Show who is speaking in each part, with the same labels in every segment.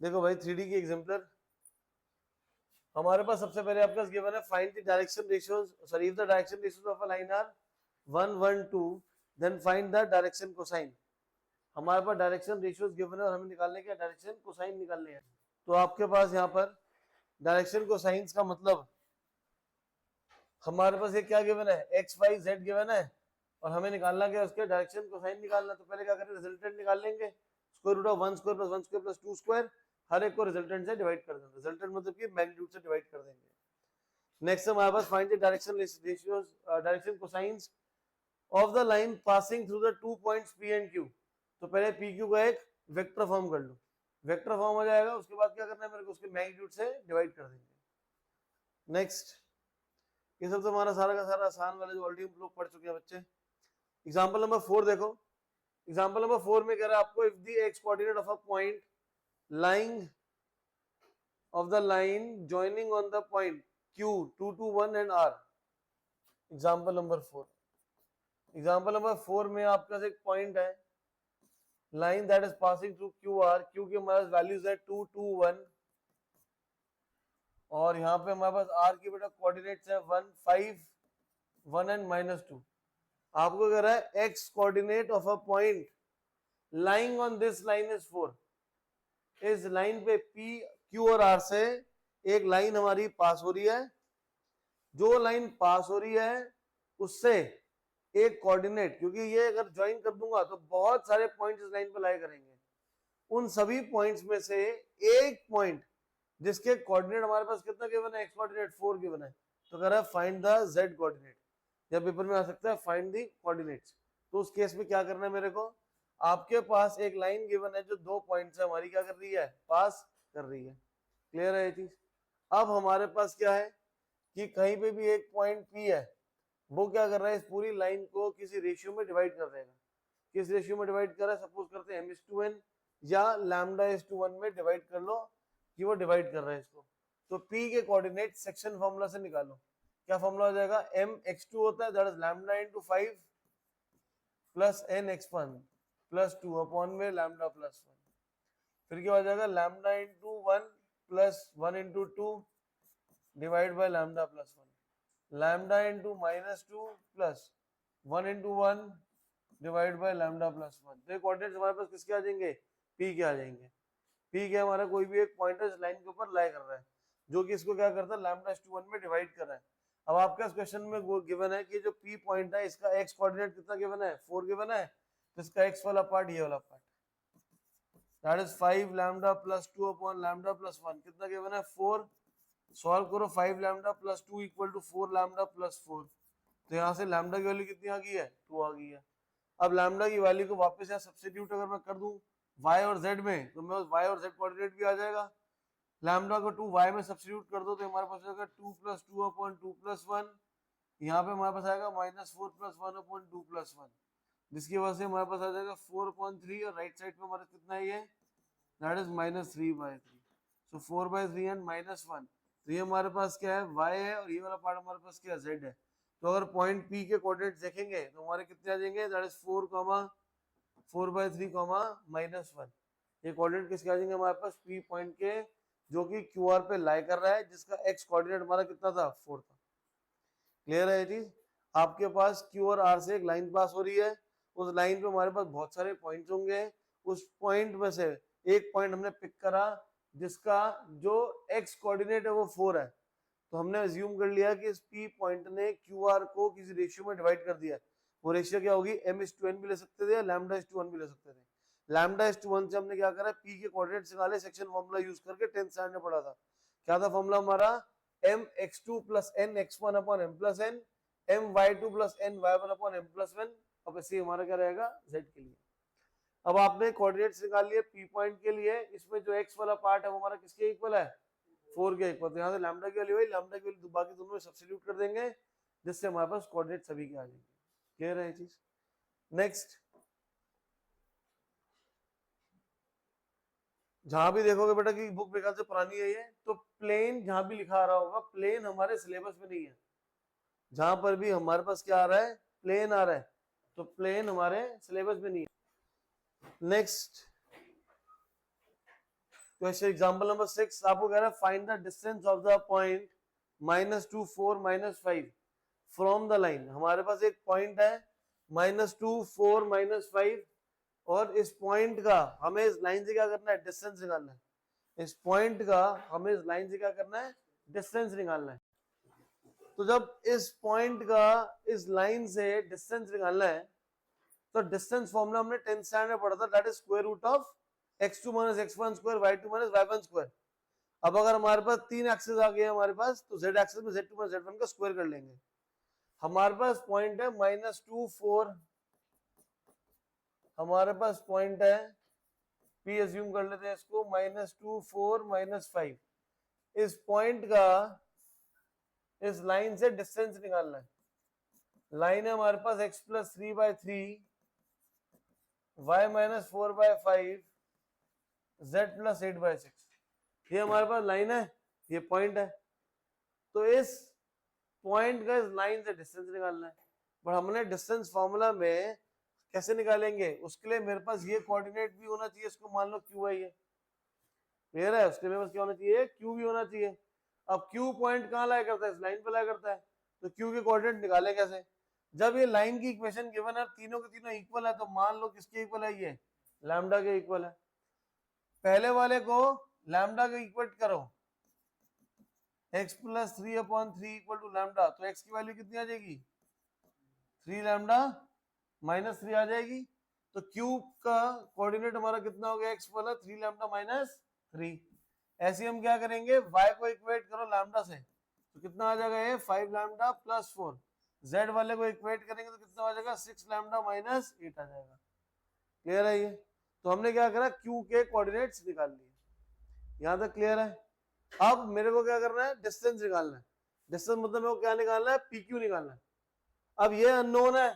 Speaker 1: देखो भाई 3D की एग्जांपलर हमारे पास सबसे पहले आपका गिवन है find the direction ratios, sorry if the direction ratios of a line are 1 1 2 then find the direction cosine. हमारे पास डायरेक्शन रेशियोज गिवन है और हमें निकालने के डायरेक्शन कोसाइन निकालने हैं। तो आपके पास यहाँ पर डायरेक्शन कोसाइंस का मतलब हमारे पास ये क्या गिवन है, एक्स वाई जेड गिवन है और हमें निकालना क्या, उसके डायरेक्शन कोसाइन निकालना। तो पहले क्या करें, रिजल्टेंट निकाल लेंगे, square root of 1 square plus 1 square plus 2 square, हर एक को रिजल्टेंट से डिवाइड कर देंगे। रिजल्टेंट मतलब कि मैग्नीट्यूड से डिवाइड कर देंगे। नेक्स्ट हमारे पास find the direction ratios, direction cosines of the line passing through the 2 points P and Q. तो पहले पी क्यू का एक वेक्टर फॉर्म कर लो, वेक्टर फॉर्म हो जाएगा, उसके बाद क्या करना है मेरे को, उसके मैग्नीट्यूड से डिवाइड कर देंगे। नेक्स्ट ये सब तो हमारा सारा का सारा आसान वाला जो ऑलरेडी हम लोग पढ़ चुके हैं बच्चे। एग्जांपल नंबर 4 देखो, एग्जांपल नंबर 4 में कह रहा है आपको if the x coordinate of a point lying of the line joining on the point Q 2 2 1 and R। Example number 4, example number 4 में आपका एक पॉइंट है, line that is passing through QR, Q की हमारे वैल्यूज है 2 2 1 और यहाँ पे हमारे पास R की बेटा कोऑर्डिनेट्स है 1 5 1 एंड -2। आपको कह रहा है x coordinate of a point lying on this line is 4। इस लाइन पे P Q और R से एक लाइन हमारी पास हो रही है, जो लाइन पास हो रही है उससे एक कोऑर्डिनेट, क्योंकि ये अगर ज्वाइन कर दूंगा तो बहुत सारे पॉइंट्स इस लाइन पे लाई करेंगे, उन सभी पॉइंट्स में से एक पॉइंट जिसके कोऑर्डिनेट हमारे पास कितना गिवन है, एक्स कोऑर्डिनेट 4 गिवन है। तो कह रहा है फाइंड द जेड कोऑर्डिनेट। जब पेपर में आ सकता है फाइंड द कोऑर्डिनेट्स, तो उस केस में क्या करना है मेरे को, आपके पास एक लाइन गिवन है जो 2 पॉइंट से हमारी क्या कर रही है, पास कर रही है। क्लियर है ये चीज। अब हमारे पास क्या है कि कहीं पे भी एक पॉइंट P है, वो क्या कर रहा है, इस पूरी लाइन को किसी रेशियो में डिवाइड कर देगा। किस रेशियो में डिवाइड कर रहा है, सपोज करते हैं m/n या λ/1 में डिवाइड कर लो कि वो डिवाइड कर रहा है इसको। तो P के कोऑर्डिनेट सेक्शन फॉर्मूला से निकालो, क्या फॉर्मूला हो जाएगा, mx2 होता है that is λ × 5 plus nx1 plus 2 upon में λ+1। फिर क्या हो जाएगा, λ × 1 plus 1 × 2 divide by λ+1, λ × -2 plus 1 × 1 divide by λ+1। तो ये कोऑर्डिनेट्स हमारे पास किसके आ जाएंगे, P के आ जाएंगे। P के हमारा कोई भी एक पॉइंटर इस लाइन के ऊपर लाई कर रहा है, जो कि इसको क्या करता है, λ/1 में डिवाइड कर रहा है। अब आपका इस क्वेश्चन में गिवन है कि जो P पॉइंट है इसका x कोऑर्डिनेट कितना गिवन है, 4 गिवन है, तो इसका x वाला पार्ट ये वाला पार्ट दैट इज 5 λ+2 अपॉन λ+1 कितना गिवन है, 4। सॉल्व करो, 5 λ+2 इक्वल टू 4 λ+4। तो यहाँ से लैम्डा की वैल्यू कितनी आ गई है, 2 आ गई है। अब लैम्डा की वैल्यू को वापस यहाँ सब्स्टिट्यूट अगर मैं कर दूं y और z में, तो मैं y और z कोऑर्डिनेट भी आ जाएगा। लैम्डा को 2 y में सब्स्टिट्यूट कर दो तो हमारे पास आएगा 2 + 2 अपॉन 2 + 1। यहाँ पे हमारे पास आएगा -4 + 1 अपॉन 2 + 1, जिसकी वजह से हमारे पास आ जाएगा 4/3 और राइट साइड पे हमारे कितना है, ये दैट इज -3/3। So 4/3 and -1। तो ये हमारे पास क्या है, y है और ये वाला पार्ट हमारे पास क्या है, z है। तो अगर पॉइंट P के कोऑर्डिनेट्स देखेंगे तो हमारे कितने आ जाएंगे, दैट इज 4, 4/3, -1। ये कोऑर्डिनेट किसके आ जाएंगे हमारे पास, P पॉइंट के, जो कि QR पे लाई कर रहा है, जिसका x कोऑर्डिनेट हमारा कितना था, 4 था। क्लियर है ये चीज। आपके पास Q और R से एक लाइन पास हो रही है, उस लाइन पे हमारे पास बहुत सारे पॉइंट्स होंगे, उस पॉइंट में से एक पॉइंट हमने पिक करा जिसका जो x कोऑर्डिनेट है वो 4 है। तो हमने अज्यूम कर लिया कि इस P पॉइंट ने QR को किसी रेशियो में डिवाइड कर दिया। वो रेशियो क्या होगी, m/n भी ले सकते थे या λ/1 भी ले सकते थे। λ/1 से हमने क्या करा, P के कोऑर्डिनेट्स निकाले सेक्शन फॉर्मूला यूज करके, 10th स्टैंडर्ड में पढ़ा था। क्या था फॉर्मूला हमारा, mx2 + nx1 upon m+n, my2 + ny1 upon m+1। अब ऐसे हमारा क्या रहेगा, z के लिए। अब आपने कोऑर्डिनेट्स निकाल लिए P पॉइंट के लिए, इसमें जो x वाला पार्ट है वो हमारा किसके इक्वल है, 4 के इक्वल। तो यहाँ से लैम्डा की वैल्यू, लैम्डा की वैल्यू बाकी दोनों में सब्स्टिट्यूट कर देंगे, जिससे हमारे पास कोऑर्डिनेट सभी के आ जाएंगे। क्लियर है ये चीज। नेक्स्ट, जहां भी देखोगे बेटा कि बुक मेरे ख्याल से पुरानी है ये, तो प्लेन जहां भी लिखा आ रहा होगा, प्लेन हमारे सिलेबस में नहीं है। जहां पर भी हमारे पास क्या आ रहा है, प्लेन आ रहा है, तो प्लेन हमारे सिलेबस में नहीं है। नेक्स्ट, क्वेश्चन एग्जांपल नंबर 6 आपको कह रहा है find the distance of the point -2 4 -5 from the line. हमारे पास एक पॉइंट है -2 4 -5 और इस पॉइंट का हमें इस लाइन से क्या करना है, डिस्टेंस निकालना है। इस पॉइंट का हमें इस लाइन से क्या करना है, डिस्टेंस निकालना है। तो जब इस पॉइंट का इस लाइन से डिस्टेंस निकालना है तो डिस्टेंस फॉर्मूला हमने 10th स्टैंडर्ड में पढ़ा था, that is square root of x2 - x1 square y2 - y1 square. अब अगर हमारे पास तीन एक्सिस आ गए हमारे पास, तो z एक्सिस में z2 - z1 का स्क्वायर कर लेंगे। हमारे पास पॉइंट है -2 4, हमारे पास पॉइंट है p अज्यूम कर लेते हैं इसको -2 4 -5। इस पॉइंट का इस लाइन से डिस्टेंस निकालना है। लाइन है हमारे पास x + 3/3 y - 4/5 z + 8/6। ये हमारे पास लाइन है, ये पॉइंट है। तो इस पॉइंट का इस लाइन से डिस्टेंस निकालना है। बट हमने डिस्टेंस फॉर्मूला में कैसे निकालेंगे, उसके लिए मेरे पास ये कोऑर्डिनेट भी होना चाहिए, इसको मान लो क्यू है, ये क्लियर है। उसके लिए मेरे पास क्या होना चाहिए, क्यू भी होना चाहिए। अब क्यू पॉइंट कहाँ लाया करता है, इस लाइन पे लाया करता है। तो क्यू के कोऑर्डिनेट निकाले कैसे, जब ये लाइन की इक्वेशन गिवन है तीनों के तीनों इक्वल है, तो मान लो किसके इक्वल है, ये लैम्डा के इक्वल है। पहले वाले को लैम्डा के इक्वल करो, x + 3/3 = लैम्डा, तो x की वैल्यू कितनी आ जाएगी, 3 लैम्डा -3 आ जाएगी। तो क्यूब का कोऑर्डिनेट हमारा कितना हो गया, x वाला 3 लैम्डा -3। ऐसे हम क्या करेंगे, y को इक्वेट करो लैम्डा से, तो कितना आ जाएगा, ये 5 लैम्डा + 4। z वाले को इक्वेट करेंगे तो कितना आ जाएगा, 6 लैम्डा -8 आ जाएगा। क्लियर है ये। तो हमने क्या करा, q के कोऑर्डिनेट्स निकाल लिए। यहां तक क्लियर है। अब मेरे को क्या करना है, डिस्टेंस निकालना है। डिस्टेंस मतलब मेरे को क्या निकालना है, pq निकालना है। अब ये अननोन है,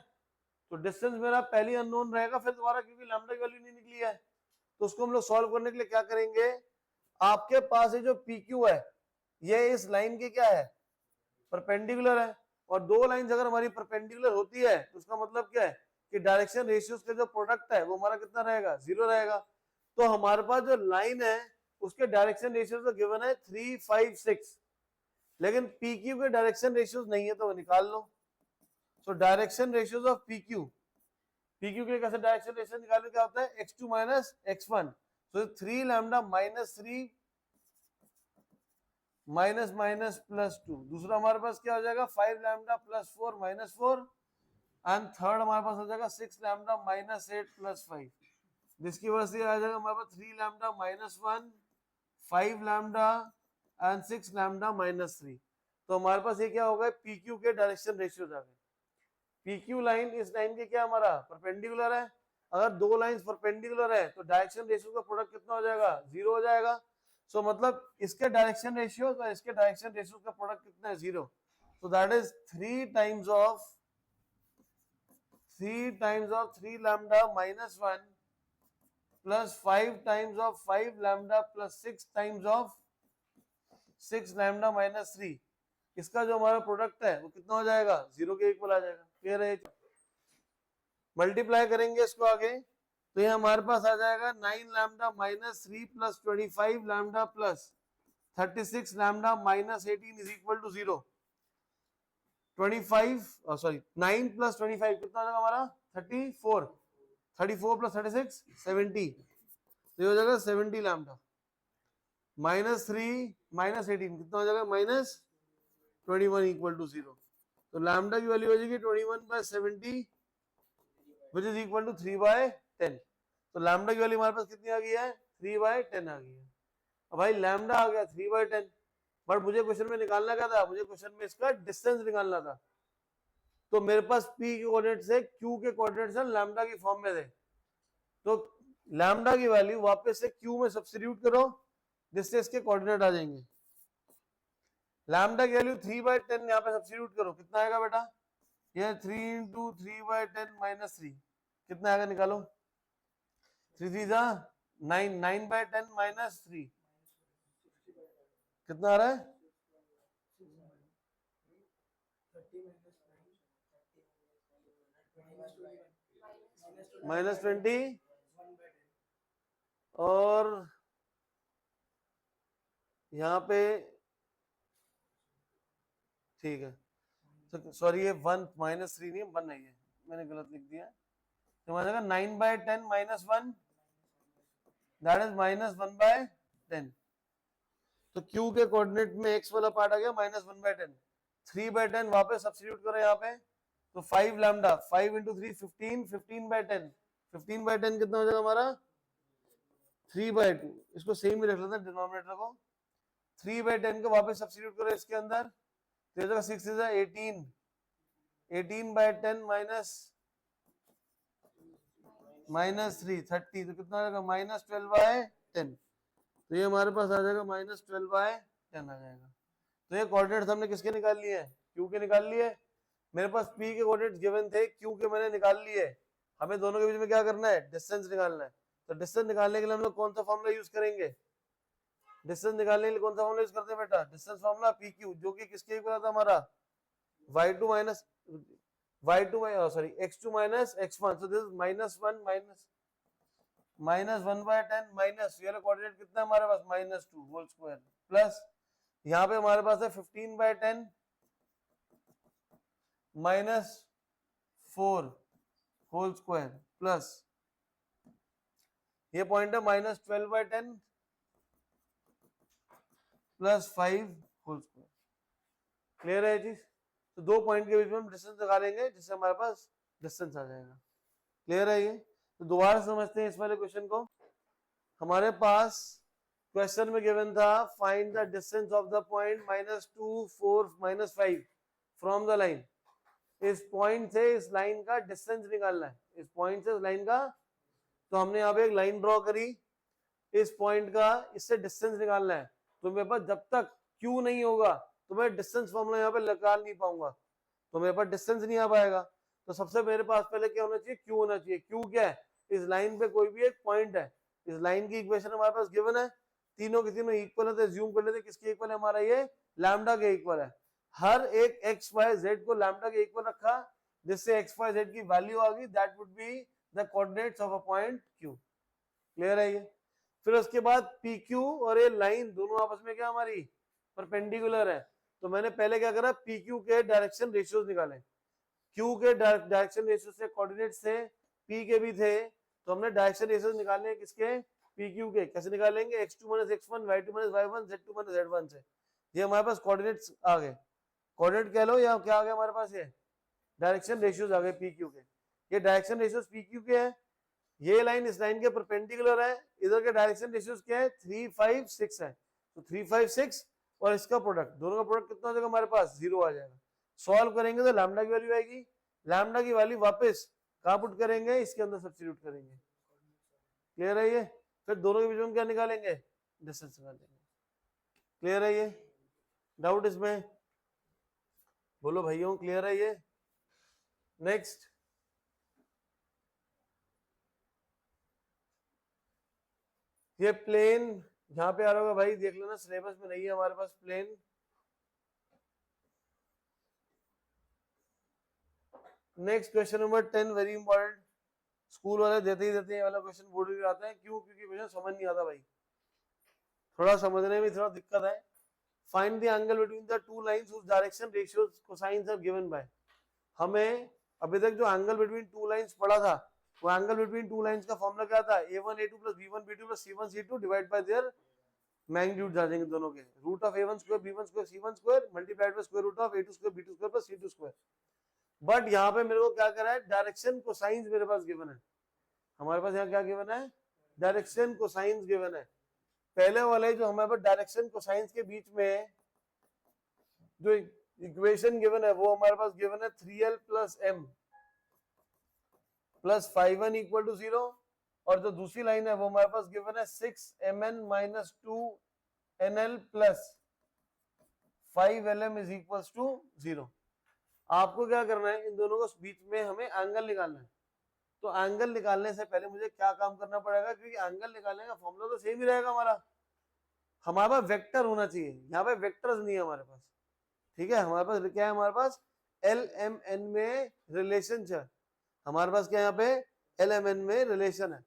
Speaker 1: तो डिस्टेंस मेरा पहली अननोन रहेगा फिर दोबारा, क्योंकि लैम्डा की वैल्यू नहीं निकली है। तो उसको हम लोग सॉल्व करने के लिए क्या करेंगे, आपके पास ये जो PQ है ये इस लाइन के क्या है, परपेंडिकुलर है। और दो लाइंस अगर हमारी परपेंडिकुलर होती है तो उसका मतलब क्या है कि डायरेक्शन रेशियोज का जो प्रोडक्ट है वो हमारा कितना रहेगा, 0 रहेगा। तो हमारे पास जो लाइन है उसके डायरेक्शन रेशियोज तो गिवन है 3 5 6, लेकिन PQ के डायरेक्शन रेशियोज नहीं है, तो निकाल लो। So direction ratios of PQ, PQ के लिए कैसे डायरेक्शन रेशियो निकालने, क्या होता है, x2 - x1। सो 3 लैम्डा -3 -+ 2। दूसरा हमारे पास क्या हो जाएगा, 5 लैम्डा + 4 -4। एंड थर्ड हमारे पास हो जाएगा 6 लैम्डा -8 + 5, जिसकी वजह से आ जाएगा हमारे पास 3 लैम्डा -1 5 लैम्डा एंड 6 लैम्डा -3। तो हमारे पास ये क्या होगा, PQ के डायरेक्शन रेशियोज आ गए। PQ लाइन इस लाइन के क्या हमारा परपेंडिकुलर है। अगर दो लाइंस परपेंडिकुलर है तो डायरेक्शन रेशियो का प्रोडक्ट कितना हो जाएगा, 0 हो जाएगा। सो मतलब इसके डायरेक्शन रेशियो और इसके डायरेक्शन रेशियो का प्रोडक्ट कितना है, 0। So that is 3 times of 3 lambda -1 plus 5 times of 5 lambda plus 6 times of 6 lambda -3। इसका जो हमारा प्रोडक्ट है वो कितना हो जाएगा, 0 के इक्वल आ जाएगा। क्लियर है। मल्टीप्लाई करेंगे इसको आगे, तो ये हमारे पास आ जाएगा 9 lambda -3 plus 25 lambda plus 36 lambda -18 is equal to 0। 9 plus 25 कितना आ जाएगा हमारा, 34। 34 प्लस 36 70, तो ये हो जाएगा 70 लैम्डा -3 -18 कितना हो जाएगा, -21 इक्वल टू 0। तो लैम्डा की वैल्यू हो जाएगी 21/70 विच इज इक्वल टू 3/10। तो लैम्डा की वैल्यू हमारे पास कितनी आ गई है, 3/10 आ गई है। अब भाई लैम्डा आ गया 3/10, बट मुझे क्वेश्चन में निकालना क्या था, मुझे क्वेश्चन में इसका डिस्टेंस निकालना था। तो मेरे पास P के कोऑर्डिनेट्स है, Q के कोऑर्डिनेट्स है लैम्डा की फॉर्म में थे। तो लैम्डा की वैल्यू वापस से Q में सब्स्टिट्यूट करो, जिससे इसके कोऑर्डिनेट आ जाएंगे। लैम्डा की वैल्यू 3/10 यहाँ पे सब्स्टिट्यूट करो, कितना आएगा बेटा, ये 3 × 3/10 -3 कितना आएगा, निकालो। 3 3 जा 9, 9/10 -3 कितना आ रहा है, -20 और यहाँ पे ठीक है, तो सॉरी ये 1 -3 नहीं 1 है, ये मैंने गलत लिख दिया। तो हो जाएगा 9/10 -1, दैट इज -1/10। तो Q के कोऑर्डिनेट में x वाला पार्ट आ गया -1/10। 3/10 वापस सब्स्टिट्यूट करो यहाँ पे, तो 5 लैम्डा, 5 × 3 15, 15/10, 15/10 कितना हो जाएगा हमारा 3/2। इसको सेम ही रख लेते हैं डिनोमिनेटर को। 3/10 को वापस सब्स्टिट्यूट करो इसके अंदर, तो 6 is 18, 18/10 -3 30, तो कितना आ जाएगा -12/10। तो ये हमारे पास आ जाएगा -12/10 आ जाएगा। तो ये कोऑर्डिनेट्स हमने किसके निकाल लिए हैं, Q के निकाल लिए। मेरे पास P के कोऑर्डिनेट्स गिवन थे, Q के मैंने निकाल लिए। हमें दोनों के बीच में क्या करना है, डिस्टेंस निकालना है। तो डिस्टेंस निकालने के लिए हम लोग कौन सा फॉर्मूला यूज करेंगे, डिस्टेंस निकालने के लिए कौन सा फॉर्मूला यूज करते हैं बेटा, डिस्टेंस फॉर्मूला PQ, जो कि किसके इक्वल था हमारा y2 minus x2 minus x1। So this is -1 -1/10 minus ये वाला कोऑर्डिनेट कितना है हमारे पास -2 होल स्क्वायर, प्लस यहाँ पे हमारे पास है 15/10 -4 होल स्क्वायर, प्लस ये पॉइंट है -12/10 प्लस 5 होल स्क्वायर। क्लियर है ये चीज। तो दो पॉइंट के बीच में हम डिस्टेंस निकालेंगे जिससे हमारे पास डिस्टेंस आ जाएगा। क्लियर है ये। तो दोबारा समझते हैं इस वाले क्वेश्चन को। हमारे पास क्वेश्चन में गिवन था find the distance of the point -2 4 -5 from the line. इस पॉइंट से इस लाइन का डिस्टेंस निकालना है, इस पॉइंट से इस लाइन का। तो हमने यहाँ पे एक लाइन ड्रॉ करी, इस पॉइंट का इससे डिस्टेंस निकालना है। तो मेरे पास जब तक Q नहीं होगा तो मैं डिस्टेंस फॉर्मूला यहाँ पे निकाल नहीं पाऊंगा, तो मेरे पास डिस्टेंस नहीं आ पाएगा। तो सबसे मेरे पास पहले क्या होना चाहिए, Q होना चाहिए। Q क्या है, इस लाइन पे कोई भी एक पॉइंट है। इस लाइन की इक्वेशन हमारे पास गिवन है, तीनों के तीनों इक्वल है, तो ज्यूम कर लेते किसके इक्वल है, हमारा ये लैम्डा के इक्वल है। हर एक x y z को लैम्डा के इक्वल रखा, जिससे x y z की वैल्यू आ गई, that would be the coordinates of a point Q। Clear है ये। फिर उसके बाद PQ और ये लाइन दोनों आपस में क्या हमारी परपेंडिकुलर है। तो मैंने पहले क्या करा, PQ के डायरेक्शन रेशियोज निकाले। Q के डायरेक्शन रेशियो से कोऑर्डिनेट्स थे, P के भी थे, तो हमने डायरेक्शन रेशियोज निकालने किसके, PQ के। कैसे निकालेंगे, x2 - x1 y2 - y1 z2 - z1 से। ये हमारे पास कोऑर्डिनेट्स आ गए, कोऑर्डिनेट कह लो या क्या आ गया हमारे पास, ये डायरेक्शन रेशियोज आ गए PQ के। ये डायरेक्शन रेशियोज PQ के हैं। ये लाइन इस लाइन के परपेंडिकुलर है, इधर के डायरेक्शन रेशियोज क्या है 3 5 6 है। तो 3 5 6 और इसका प्रोडक्ट, दोनों का प्रोडक्ट कितना हो जाएगा हमारे पास 0 आ जाएगा। सॉल्व करेंगे तो लैम्डा की वैल्यू आएगी, लैम्डा की वैल्यू वापस कहां पुट करेंगे, इसके अंदर सब्स्टिट्यूट करेंगे। क्लियर है ये। फिर दोनों के बीच में क्या निकालेंगे, डिस्टेंस निकालेंगे। क्लियर है ये, डाउट इसमें बोलो भैया, क्लियर है ये। नेक्स्ट ये प्लेन यहाँ पे आ रहा होगा भाई, देख लेना सिलेबस में नहीं है हमारे पास plane. Next question number 10 very important, school वाले देते ही देते हैं वाला क्वेश्चन, बोर्ड भी आता है। क्यों, क्योंकि क्वेश्चन समझ नहीं आता भाई, थोड़ा समझने में थोड़ा दिक्कत है। Find the angle between the two lines whose direction ratios cosines are given by. हमें अभी तक जो एंगल बिटवीन टू लाइंस पढ़ा था, वो एंगल बिटवीन टू लाइंस का फॉर्मूला क्या था, a1 a2 + b1 b2 + c1 c2 divide by their magnitude आ जाएंगे दोनों के। Root of a1 square b1 square c1 square multiplied by square root of a2 square b2 square + c2 square. But यहाँ पे मेरे को क्या करा है, डायरेक्शन कोसाइन्स मेरे पास गिवन है। हमारे पास यहाँ क्या गिवन है, डायरेक्शन कोसाइन्स गिवन है। पहले वाले जो हमारे पास डायरेक्शन कोसाइन्स के बीच में जो इक्वेशन गिवन है, वो हमारे पास गिवन है 3l + m + 5n = 0। और जो दूसरी लाइन है वो हमारे पास गिवन है 6mn - 2nl + 5lm = 0। आपको क्या करना है, इन दोनों के बीच में हमें एंगल निकालना है। तो एंगल निकालने से पहले मुझे क्या काम करना पड़ेगा, क्योंकि एंगल निकालने का फॉर्मूला तो सेम ही रहेगा हमारा। हमारे पास वेक्टर होना चाहिए, यहाँ पे वेक्टर्स नहीं है हमारे पास। ठीक है, हमारे पास क्या है, हमारे पास LMN में रिलेशन है। हमारे पास क्या यहाँ पे LMN में रिलेशन है।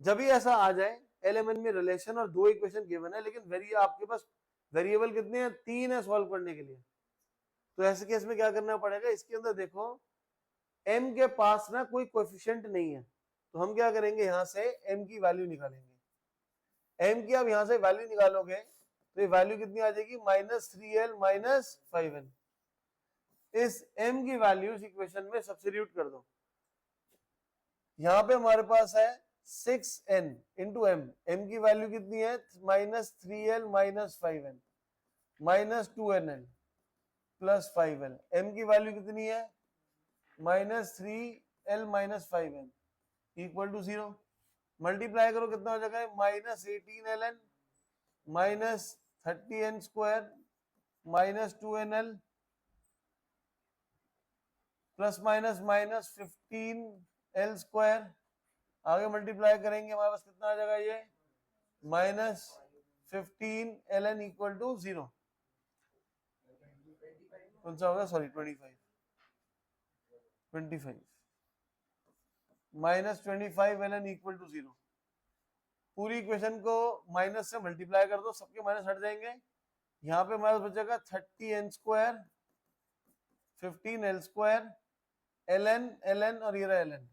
Speaker 1: जब भी ऐसा आ जाए LMN में रिलेशन और 2 इक्वेशन गिवन है, लेकिन आपके पास वेरिएबल कितने हैं, 3 है सॉल्व करने के लिए। तो ऐसे केस में क्या करना पड़ेगा, इसके अंदर देखो m के पास ना कोई कोएफिशिएंट नहीं है, तो हम क्या करेंगे, यहां से m की वैल्यू निकालेंगे। m की आप यहां से वैल्यू निकालोगे तो ये वैल्यू कितनी आ जाएगी, -3l - 5n। इस m की वैल्यू इस इक्वेशन में सब्स्टिट्यूट कर दो। यहां पे हमारे पास है 6n इंटू m, m की वैल्यू कितनी है, -3l - 5n -2nl plus 5l, m की वैल्यू कितनी है, -3l - 5n equal to 0। Multiply करो कितना हो जाएगा, -18ln -30n square -2nl plus -15l square. आगे मल्टीप्लाई करेंगे हमारे पास कितना आ जाएगा, ये -15ln इक्वल टू 0। कौन सा होगा, सॉरी 25 -25ln इक्वल टू 0। पूरी इक्वेशन को माइनस से मल्टीप्लाई कर दो, सबके माइनस हट जाएंगे। यहाँ पे हमारे पास बचेगा 30n square 15l square ln और ये रहा ln।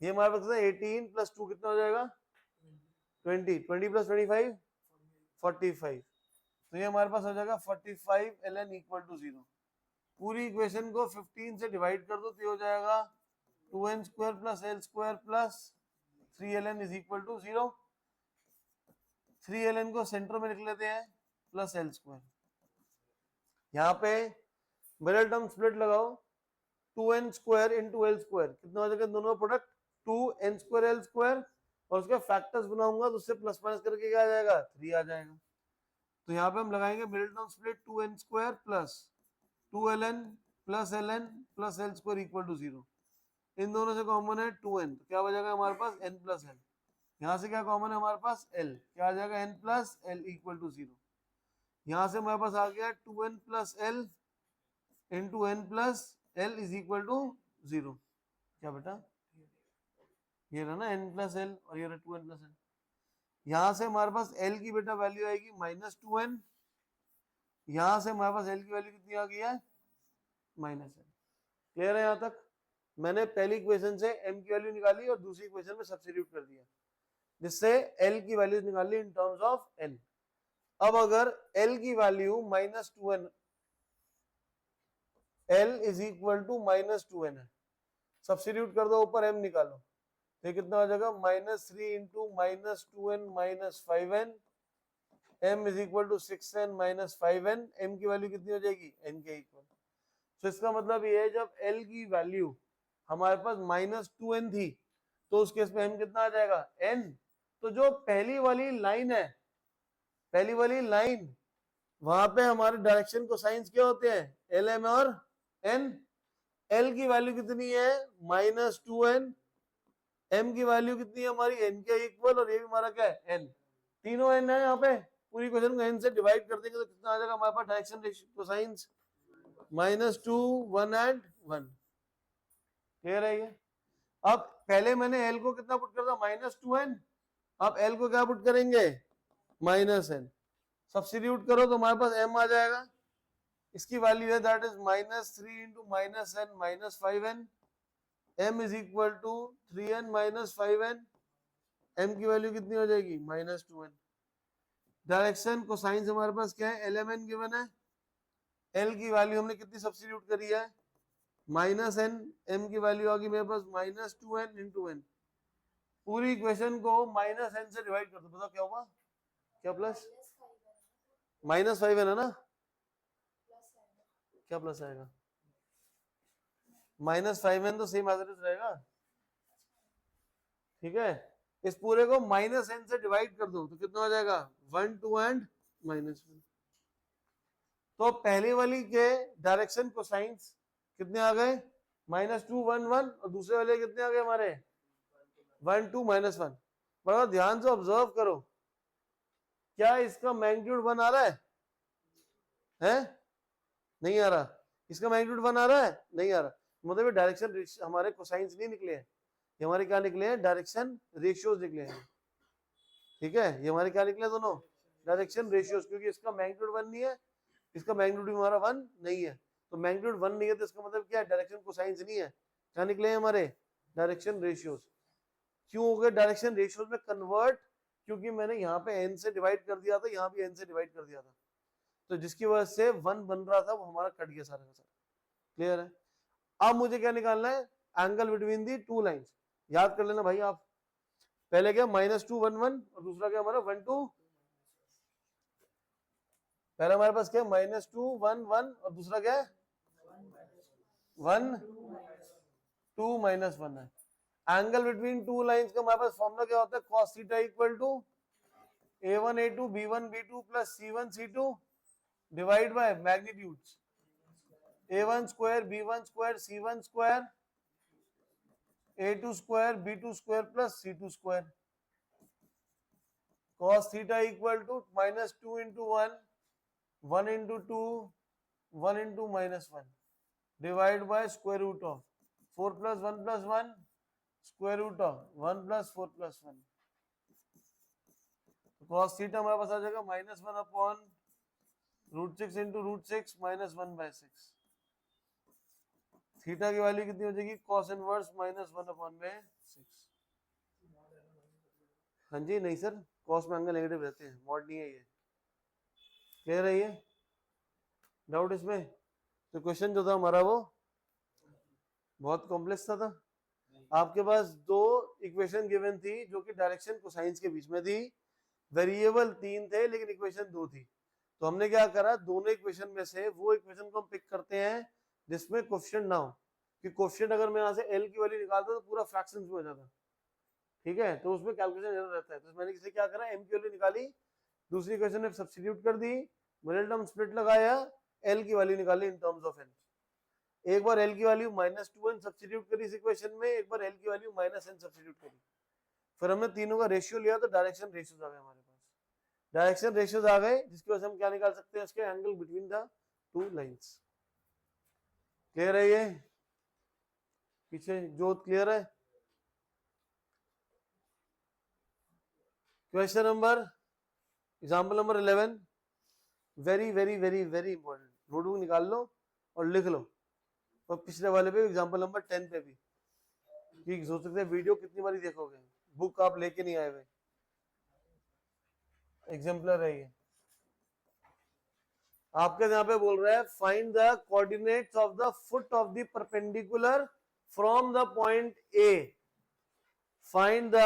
Speaker 1: ये हमारे पास 18 प्लस 2 कितना हो जाएगा, 20 प्लस 25 45। तो ये हमारे पास हो जाएगा 45 ln इक्वल टू 0। पूरी इक्वेशन को 15 से डिवाइड कर दो तो ये हो जाएगा 2n square plus l square plus 3ln is equal to 0। 3ln को सेंटर में लिख लेते हैं प्लस l स्क्वायर। यहाँ पे मिडिल टर्म स्प्लिट लगाओ, 2n square into l square कितना हो जाएगा, दोनों product 2n square l square, और उसके फैक्टर्स बनाऊंगा तो उससे प्लस माइनस करके क्या आ जाएगा, 3 आ जाएगा। तो यहाँ पे हम लगाएंगे middle term split 2n square plus 2ln plus ln plus l square equal to 0। इन दोनों से कॉमन है 2n, तो क्या बचेगा हमारे पास n प्लस l। यहाँ से क्या कॉमन है हमारे पास l, क्या आ जाएगा n plus l equal to 0। यहाँ से हमारे पास आ गया 2n plus l into n plus l is equal to 0। क्या बेटा, ये रहा ना n प्लस l और ये रहा 2n प्लस l। यहाँ से हमारे पास l की बेटा वैल्यू आएगी -2n, यहाँ से हमारे पास l की वैल्यू कितनी आ गई है, -l। क्लियर है यहाँ तक। मैंने पहली इक्वेशन से m की वैल्यू निकाली और दूसरी इक्वेशन में सब्स्टिट्यूट कर दिया, जिससे l की वैल्यू निकाली इन टर्म्स ऑफ n। अब अगर l की value -2n, l is equal to -2n है, सब्स्टिट्यूट कर दो, ऊपर m निकालो, तो कितना हो जाएगा, -3 into -2n -5n, m is equal to 6n -5n। m की वैल्यू कितनी हो जाएगी, n के इक्वल। तो इसका मतलब ये है जब l की वैल्यू हमारे पास -2n थी तो उस केस में m कितना आ जाएगा, n। तो जो पहली वाली लाइन है, पहली वाली लाइन, वहां पे हमारे डायरेक्शन को साइंस क्या होते हैं, lm और n। l की वैल्यू कितनी है, -2n, m की वैल्यू कितनी है हमारी, n के इक्वल, और ये भी हमारा क्या है, n। तीनों n है यहाँ पे। पूरी क्वेश्चन को n से डिवाइड कर देंगे तो कितना आ जाएगा हमारे पास डायरेक्शन कोसाइंस, -2 1 एंड 1। क्लियर है ये। अब पहले मैंने l को कितना पुट कर दिया, -2n, अब l को क्या पुट करेंगे, -n। सब्स्टिट्यूट करो तो हमारे पास m आ जाएगा, इसकी वैल्यू है that is -3 into -n -5n, m is equal to 3n -5n। m की वैल्यू कितनी हो जाएगी, -2n। डायरेक्शन कोसाइंस हमारे पास क्या है, lmn गिवन है, l की वैल्यू हमने कितनी सब्स्टिट्यूट करी है, -n, m की वैल्यू आ गई मेरे पास -2n इंटू n। पूरी इक्वेशन को -n से डिवाइड कर दो, बताओ क्या होगा, क्या प्लस, -5n है ना, क्या प्लस आएगा, -5n तो सेम एज इट इज रहेगा। ठीक है, इस पूरे को -n से डिवाइड कर दो तो कितना हो जाएगा, 1 2 एंड -1। तो पहले वाली के डायरेक्शन कोसाइंस कितने आ गए, -2 1 1, और दूसरे वाले कितने आ गए हमारे, 1 2 -1। बड़ा ध्यान से ऑब्जर्व करो, क्या इसका मैग्नीट्यूड 1 आ रहा है? नहीं आ रहा। इसका मैग्नीट्यूड 1 आ रहा है, नहीं आ रहा। मतलब डायरेक्शन हमारे कोसाइंस नहीं निकले हैं, ये हमारे क्या निकले हैं, डायरेक्शन रेशियोज निकले हैं। ठीक है, ये हमारे क्या निकले दोनों डायरेक्शन रेशियोज, क्योंकि इसका मैग्नीट्यूड 1 नहीं है, इसका मैग्नीट्यूड भी हमारा 1 नहीं है, तो मैग्नीट्यूड 1 नहीं है तो इसका मतलब क्या है, डायरेक्शन कोसाइंस नहीं है, क्या निकले हमारे डायरेक्शन रेशियोज। क्यों हो गए डायरेक्शन रेशियोज में कन्वर्ट, क्योंकि मैंने यहाँ पे n से डिवाइड कर दिया था, यहाँ भी n से डिवाइड कर दिया था, तो जिसकी वजह से 1 बन रहा था वो हमारा कट गया सारा का सारा। क्लियर है। अब मुझे क्या निकालना है, angle between the two lines. याद कर लेना भाई आप, पहले क्या -2 1 1 और दूसरा क्या हमारा 1 2, पहले हमारे पास क्या -2 1 1 और दूसरा क्या है 1 2 -1 है। एंगल बिटवीन टू लाइंस का हमारे पास फॉर्मूला क्या होता है, cos theta equal to a1 a2 b1 b2 plus c1 c2 divide by magnitudes a1 square b1 square c1 square a2 square b2 square plus c2 square. cos theta equal to -2 into 1 1 into 2 1 into -1 divide by square root of 4 plus 1 plus 1 square root of 1 plus 4 plus 1। cos theta हमारे पास आ जाएगा -1 upon √6 into √6 -1/6। Theta की value कितनी हो जाएगी, cos inverse -1/6। हाँ जी, नहीं सर, cos में एंगल नेगेटिव रहते हैं, मॉड नहीं है ये। क्लियर है ये डाउट इसमें? तो क्वेश्चन जो था हमारा वो बहुत कॉम्प्लेक्स था। आपके पास दो इक्वेशन गिवन थी जो कि डायरेक्शन कोसाइंस के बीच में थी, वेरिएबल 3 थे लेकिन इक्वेशन 2 थी, तो हमने क्या करा, दोनों इक्वेशन में से वो इक्वेशन को हम पिक करते हैं जिसमें कोएफिशिएंट ना हो, कि कोएफिशिएंट अगर मैं यहाँ से एल की वैल्यू निकालता तो पूरा फ्रैक्शंस में हो जाता, ठीक है, तो उसमें कैलकुलेशन एरर रहता है। तो मैंने किसी क्या करा, एम की वैल्यू निकाली, दूसरी इक्वेशन में सब्स्टिट्यूट कर दी, मिडिल टर्म स्प्लिट लगाया, एल की वैल्यू निकाली इन टर्म्स ऑफ एन। एक बार एल की वैल्यू -2n सब्स्टिट्यूट करी इस इक्वेशन में, एक बार एल की वैल्यू -n सब्स्टिट्यूट करी, फिर हमने तीनों का रेशियो लिया तो डायरेक्शन रेशियोज आ गए हमारे पास। डायरेक्शन रेशियोज आ गए जिसकी वजह से हम क्या निकाल सकते हैं, इसके angle between the two lines. Clear है ये? पीछे जो क्लियर है? Question number, example number 11, very very very very important, notebook निकाल लो और लिख लो, और पिछले वाले पे एग्जाम्पल नंबर 10 पे भी, कि सोच सकते हैं वीडियो कितनी बारी देखोगे, बुक आप लेके नहीं आए हुए, एग्जाम्पलर है ये। आपके यहाँ पे बोल रहा है find the coordinates of the foot of the perpendicular from the point A, find the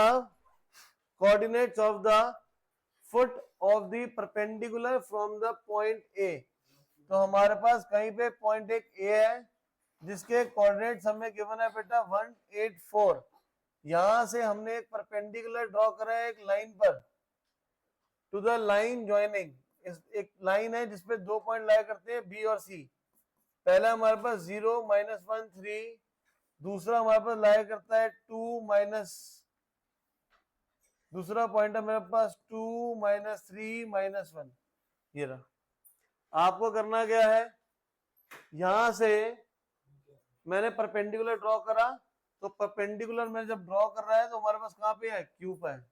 Speaker 1: coordinates of the foot of the perpendicular from the point A. तो हमारे पास कहीं पे पॉइंट एक ए है जिसके कोऑर्डिनेट्स हमें गिवन है बेटा 184। यहां से हमने एक परपेंडिकुलर ड्रॉ करा है एक लाइन पर, टू द लाइन ज्वाइनिंग, एक लाइन है जिसपे दो पॉइंट लाया करते हैं बी और सी। पहला हमारे पास 0 -1 3, दूसरा हमारे पास लाया करता है 2 दूसरा पॉइंट है मेरे पास 2 -3 -1। ये रहा। आपको करना क्या है, यहां से मैंने परपेंडिकुलर ड्रॉ करा, तो परपेंडिकुलर में जब ड्रॉ कर रहा है तो हमारे पास कहां पे है, क्यू पे है।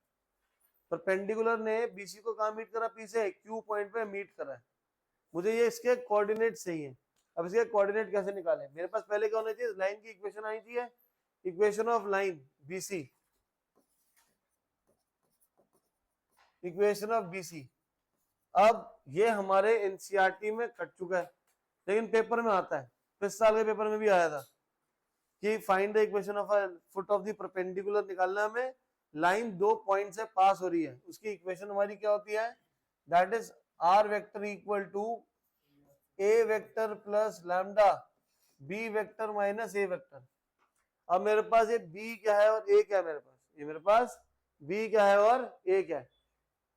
Speaker 1: परपेंडिकुलर ने बीसी को कहां मीट करा, पी से, क्यू पॉइंट पे मीट करा है। मुझे ये इसके कोऑर्डिनेट चाहिए। अब इसके कोऑर्डिनेट कैसे निकालें, मेरे पास पहले क्या होना चाहिए, लाइन की इक्वेशन आनी चाहिए, equation of line BC, equation of BC. अब ये हमारे एनसीईआरटी में कट चुका है, लेकिन पेपर में आता है, इस साल के पेपर में भी आया था कि find the equation of a foot of the perpendicular निकालना हमें, लाइन दो पॉइंट से पास हो रही है, उसकी इक्वेशन हमारी क्या होती है, that is R vector equal to A vector plus lambda B vector minus A vector. अब मेरे पास ये बी क्या है और ए क्या है, मेरे पास ये मेरे पास बी क्या है और ए क्या है।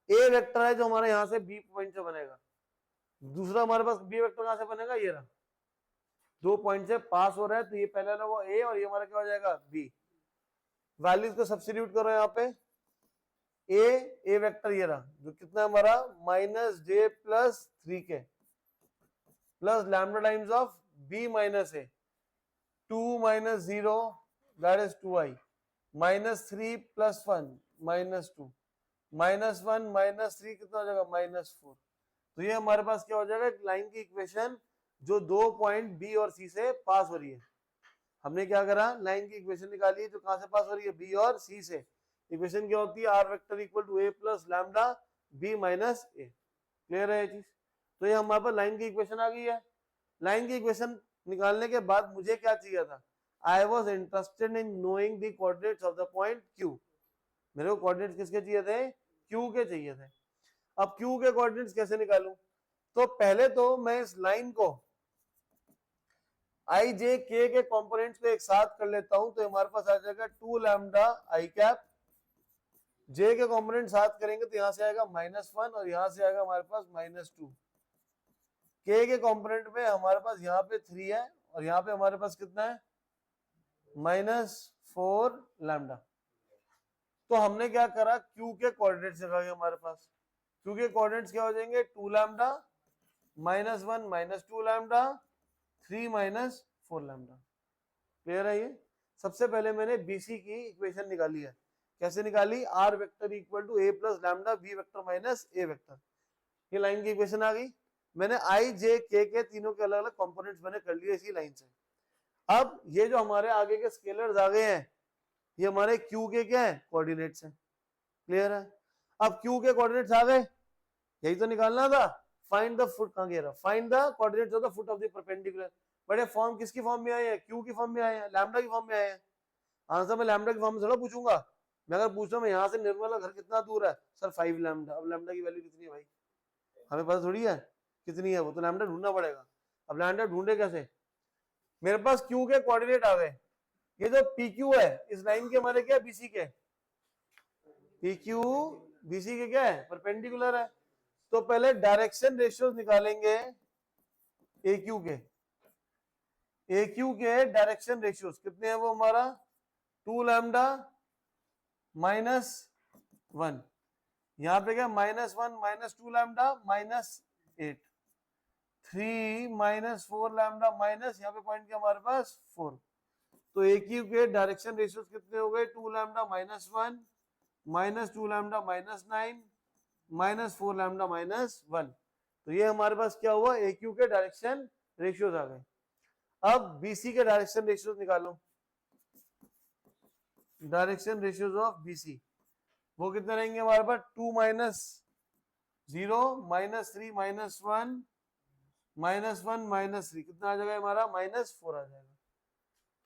Speaker 1: ए वेक्टर है जो हमारे यहां से बी पॉइंट से बनेगा, दूसरा हमारे पास बी वेक्टर कहां से बनेगा, ये रहा, दो पॉइंट से पास हो रहा है, तो ये पहले ना वो ए और ये हमारा क्या हो जाएगा बी। वैल्यूज को सब्स्टिट्यूट करो यहाँ पे, ए वेक्टर ये रहा जो कितना हमारा -j + 3k plus lambda times of b minus A, 2 - 0 that is 2i, -3 + 1 -2 -1 -3 कितना हो जाएगा -4। तो ये हमारे पास क्या हो जाएगा, एक लाइन की इक्वेशन जो दो पॉइंट बी और सी से पास हो रही है। हमने क्या करा, लाइन की इक्वेशन निकाली है जो कहां से पास हो रही है, बी और सी से। इक्वेशन क्या होती है, are vector equal to A plus lambda B minus A. Clear है ये चीज। तो ये हमारे पास लाइन की इक्वेशन आ गई है। लाइन की इक्वेशन निकालने के बाद मुझे क्या चाहिए था, I was interested in knowing the coordinates of the point Q. मेरे को कोऑर्डिनेट्स किसके चाहिए थे, क्यू के चाहिए थे। अब क्यू के कोऑर्डिनेट्स कैसे निकालूं, तो पहले तो मैं इस लाइन को आई जे के कंपोनेंट्स को एक साथ कर लेता हूं, तो हमारे पास आ जाएगा 2 लैम्डा आई कैप। जे के कंपोनेंट साथ करेंगे तो यहां से आएगा -1 और यहां से आएगा हमारे पास -2। के कंपोनेंट में हमारे पास यहाँ पे 3 है और यहाँ पे हमारे पास कितना है, -4 लैम्डा। तो हमने क्या करा, क्यू के कोऑर्डिनेट्स लगाए हमारे पास। क्यू के कोऑर्डिनेट्स क्या हो जाएंगे, 2 लैम्डा -1 -2 लैम्डा 3 -4 लैम्डा। क्लियर है ये। सबसे पहले मैंने बीसी की इक्वेशन निकाली है। कैसे निकाली, R vector equal to A plus lambda B vector minus A vector. ये लाइन की इक्वेशन आ गई। मैंने आई जे के तीनों के अलग अलग कंपोनेंट्स मैंने कर लिए इसी लाइन से। अब ये जो हमारे आगे के स्केलर्स आ गए हैं, ये हमारे क्यू के क्या है, कोऑर्डिनेट्स हैं। क्लियर है। अब क्यू के कोऑर्डिनेट्स आ गए, यही तो निकालना था। फाइंड द फुट, कहां गया, find the coordinates of the foot of the perpendicular. बड़े फॉर्म किसकी फॉर्म में आए हैं, क्यू की फॉर्म में आए हैं, लैम्डा की फॉर्म में आए हैं। आंसर मैं लैम्डा की फॉर्म में थोड़ा पूछूंगा। मैं अगर पूछ रहा हूं यहाँ से निर्मला घर कितना दूर है, सर 5 लैम्डा। अब लैम्डा की वैल्यू कितनी है भाई, हमें पता थोड़ी है कितनी है, वो तो लैम्डा ढूंढना पड़ेगा। अब लैम्डा ढूंढे कैसे, मेरे पास क्यू के कोऑर्डिनेट आ गए। ये जो पी क्यू है इस लाइन के हमारे क्या, बीसी के, पी क्यू बीसी के क्या है, परपेंडिकुलर है। तो पहले डायरेक्शन रेशियोज निकालेंगे ए क्यू के। ए क्यू के डायरेक्शन रेशियोज कितने हैं, वो हमारा 2 लैम्डा -1, यहाँ पे क्या -1 -2 लैम्डा -8, 3 -4 लैम्डा माइनस, यहाँ पे पॉइंट क्या हमारे पास 4। तो ए क्यू के डायरेक्शन रेशियोज कितने हो गए, 2 लैम्डा -1 -2 लैम्डा -9 -4 लैम्डा -1। तो ये हमारे पास क्या हुआ, ए क्यू के डायरेक्शन रेशियोज आ गए। अब बीसी के डायरेक्शन रेशियोज निकालो। डायरेक्शन रेशियोज ऑफ बीसी वो कितने रहेंगे हमारे पास, 2 -0 -3 -1 -1 -3 कितना आ जाएगा हमारा, -4 आ जाएगा।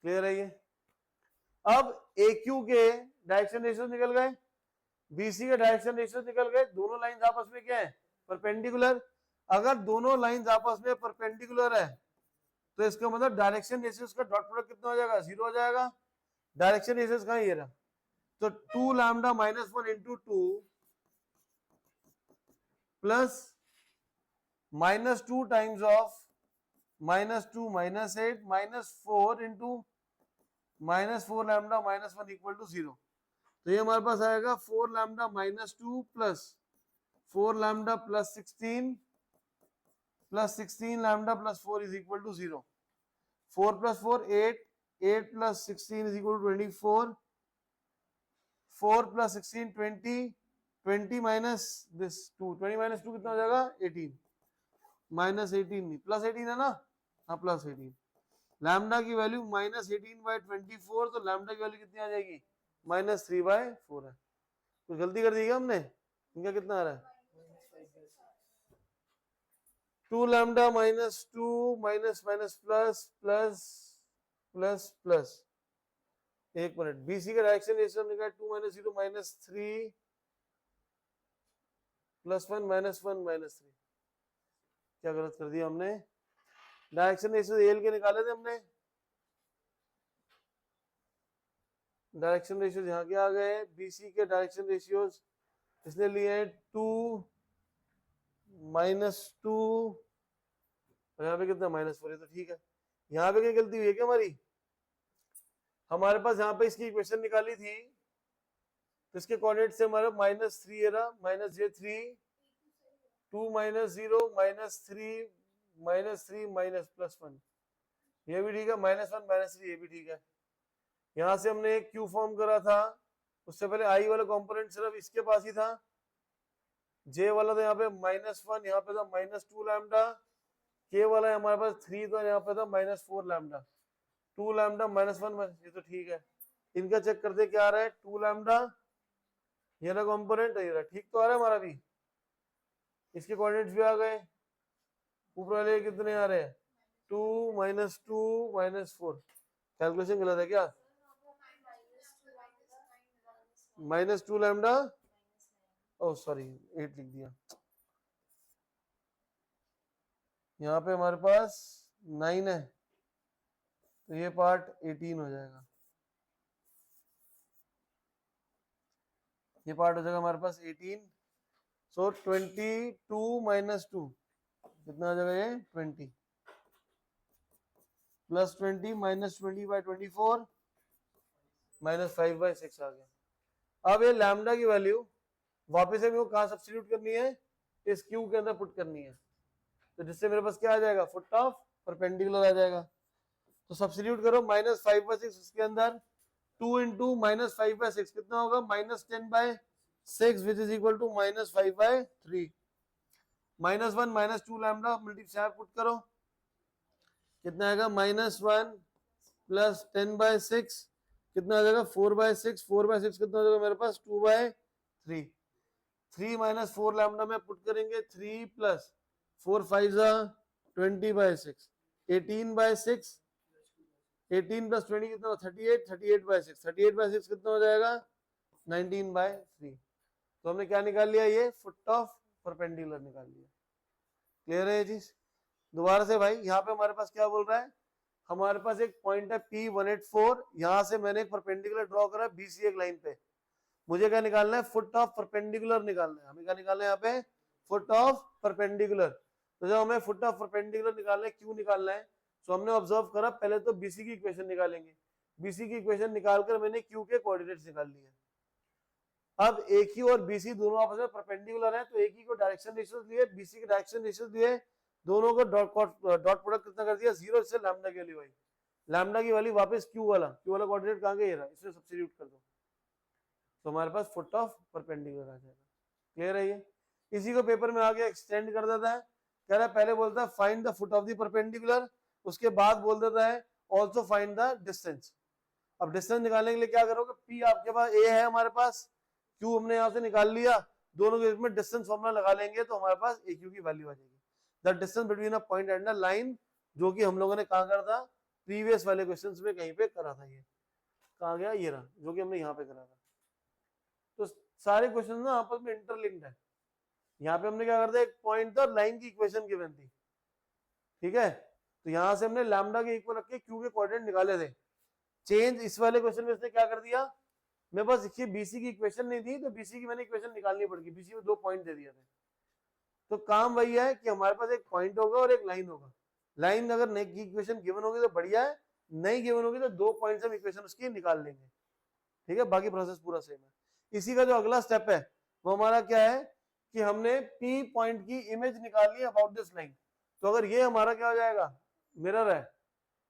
Speaker 1: क्लियर है ये। अब ए क्यू के डायरेक्शन रेशियोज निकल गए, बीसी के डायरेक्शन रेशियोज निकल गए। दोनों लाइंस आपस में क्या है, परपेंडिकुलर। अगर दोनों लाइंस आपस में परपेंडिकुलर है तो इसका मतलब डायरेक्शन रेशियोज का डॉट प्रोडक्ट कितना हो जाएगा, 0 हो जाएगा। डायरेक्शन रेशियोज कहां, ये रहा। तो 2 lambda -1 into 2 plus -2 times of -2 -8 -4 into -4 lambda -1 equal to 0। तो ये हमारे पास आएगा 4 lambda -2 plus 4 lambda plus 16 lambda plus 4 is equal to 0। 4 plus 4 8, 8 plus 16 is equal to 24, 4 plus 16 20, 20 minus this 2, 20 minus 2 कितना हो जाएगा 18, -18 नहीं प्लस 18 है ना, हाँ प्लस 18। लैम्डा की वैल्यू -18/24, तो लैम्डा की वैल्यू कितनी आ जाएगी, -3/4 है। तो गलती कर दी क्या हमने, इनका कितना आ रहा है 2 lambda -2 minus minus plus plus plus plus. एक मिनट, बीसी का डायरेक्शन रेशियो निकाला 2 -0 -3 +1 -1 -3। क्या गलत कर दिया हमने, डायरेक्शन रेशियो एल के निकाले थे हमने। डायरेक्शन रेशियोज यहाँ के आ गए, बीसी के डायरेक्शन रेशियोज इसने लिए हैं 2 -2 और यहाँ पे कितना -4 है, तो ठीक है। यहाँ पे क्या गलती हुई है क्या हमारी, हमारे पास यहाँ पे इसकी इक्वेशन निकाली थी तो इसके कोऑर्डिनेट से हमारा -3 है रहा, -j3 2 -0 -3 -3 ये भी ठीक है, -1 -3 ये भी ठीक है। यहाँ से हमने एक क्यू फॉर्म करा था, उससे पहले आई वाला कंपोनेंट सिर्फ इसके पास ही था, जे वाला तो यहाँ पे -1, यहाँ पे था -2 लैम्डा, के वाला है हमारे पास 3, तो यहाँ पे था -4 लैम्डा, 2 लैम्डा -1, ये तो ठीक है। इनका चेक करते क्या आ रहा है, 2 लैम्डा, ये रहा कॉम्पोनेंट, ये रहा, ठीक तो आ रहा है हमारा भी। इसके कोऑर्डिनेट्स भी आ गए, ऊपर वाले कितने आ रहे हैं, 2 -2 -4। कैलकुलेशन गलत है क्या, -2 लैम्डा, ओह सॉरी 8 लिख दिया, यहाँ पे हमारे पास 9 है, तो ये पार्ट 18 हो जाएगा, ये पार्ट हो जाएगा हमारे पास 18। सो 22 -2 कितना हो जाएगा, ये 20 +20 -20/24 -5/6 आ गया। अब ये लैम्डा की वैल्यू वापस से मेरे को कहाँ सब्स्टिट्यूट करनी है, इस क्यू के अंदर पुट करनी है, तो जिससे मेरे पास क्या आ जाएगा, फुट ऑफ परपेंडिकुलर आ जाएगा। तो सब्स्टिट्यूट करो, -5/6 इसके अंदर, 2 × -5/6 कितना होगा, -10/6 which is equal to -5/3। -1 -2 lambda multiply put करो, कितना आएगा, -1 + 10/6 कितना आ जाएगा, 4/6, 4/6 कितना हो जाएगा मेरे पास, 2/3। 3 - 4 लैम्डा में पुट करेंगे, 3 + 4 5 20/6, 18/6, 18 + 20 कितना, 38, 38/6, 38/6 कितना हो जाएगा, 19/3। तो हमने क्या निकाल लिया, ये फुट ऑफ परपेंडिकुलर निकाल लिया। क्लियर है ये चीज। दोबारा से भाई, यहाँ पे हमारे पास क्या बोल रहा है, हमारे पास एक पॉइंट है P184, यहाँ से मैंने एक परपेंडिकुलर ड्रॉ करा BC एक लाइन पे, मुझे क्या निकालना है, फुट ऑफ परपेंडिकुलर निकालना है, हमें क्या निकालना है यहाँ पे, फुट ऑफ परपेंडिकुलर। तो जब हमें फुट ऑफ परपेंडिकुलर निकालना है, क्यों निकालना है, तो हमने ऑब्जर्व करा, पहले तो BC की इक्वेशन निकालेंगे, BC की इक्वेशन निकालकर मैंने Q के कोऑर्डिनेट्स निकाल लिए। अब AQ और BC दोनों आपस में परपेंडिकुलर है, तो AQ को डायरेक्शन रेशियोज लिए, BC के डायरेक्शन रेशियोज लिए, दोनों को डॉट प्रोडक्ट कितना कर दिया, 0, इससे लैम्डा की वैल्यू आई, लैम्डा की वैल्यू वापस Q वाला कोऑर्डिनेट कहाँ गया, इससे सब्स्टिट्यूट कर दो, तो हमारे पास फुट ऑफ परपेंडिकुलर आ जाएगा। क्लियर है ये। इसी को पेपर में आगे एक्सटेंड कर देता है, कह रहा है पहले बोलता है find the foot of the perpendicular, उसके बाद बोल देता है ऑल्सो फाइंड द डिस्टेंस। अब डिस्टेंस निकालने के लिए क्या करोगे, P आपके पास A है, हमारे पास Q हमने यहाँ से निकाल लिया, दोनों के बीच में डिस्टेंस फॉर्मूला लगा लेंगे, तो हमारे पास AQ की वैल्यू आ जाएगी, the distance between a point and a line, जो कि हम लोगों ने कहा करा था, प्रीवियस वाले क्वेश्चंस में कहीं पे करा था, ये कहाँ गया, ये रहा, जो कि हमने यहाँ पे करा था। तो सारे क्वेश्चन ना आपस में इंटरलिंक्ड है। यहाँ पे हमने क्या करते, एक पॉइंट था, लाइन की इक्वेशन गिवन थी, ठीक है, तो यहाँ से हमने लैम्डा के इक्वल रख के Q के कोऑर्डिनेट निकाले थे। चेंज इस वाले क्वेश्चन में इसने क्या कर दिया, मेरे पास देखिए BC की इक्वेशन नहीं थी, तो BC की मैंने इक्वेशन निकालनी पड़ेगी, BC में 2 पॉइंट दे दिए थे, तो काम वही है कि हमारे पास एक पॉइंट होगा और एक लाइन होगा। लाइन अगर नई की इक्वेशन गिवन होगी तो बढ़िया है, नहीं गिवन होगी तो 2 पॉइंट्स हम इक्वेशन उसकी निकाल लेंगे, ठीक है, बाकी प्रोसेस पूरा सेम है। इसी का जो अगला स्टेप है वो हमारा क्या है कि हमने P पॉइंट की इमेज निकाली है अबाउट दिस लाइन, तो अगर ये हमारा क्या हो जाएगा, मिरर है,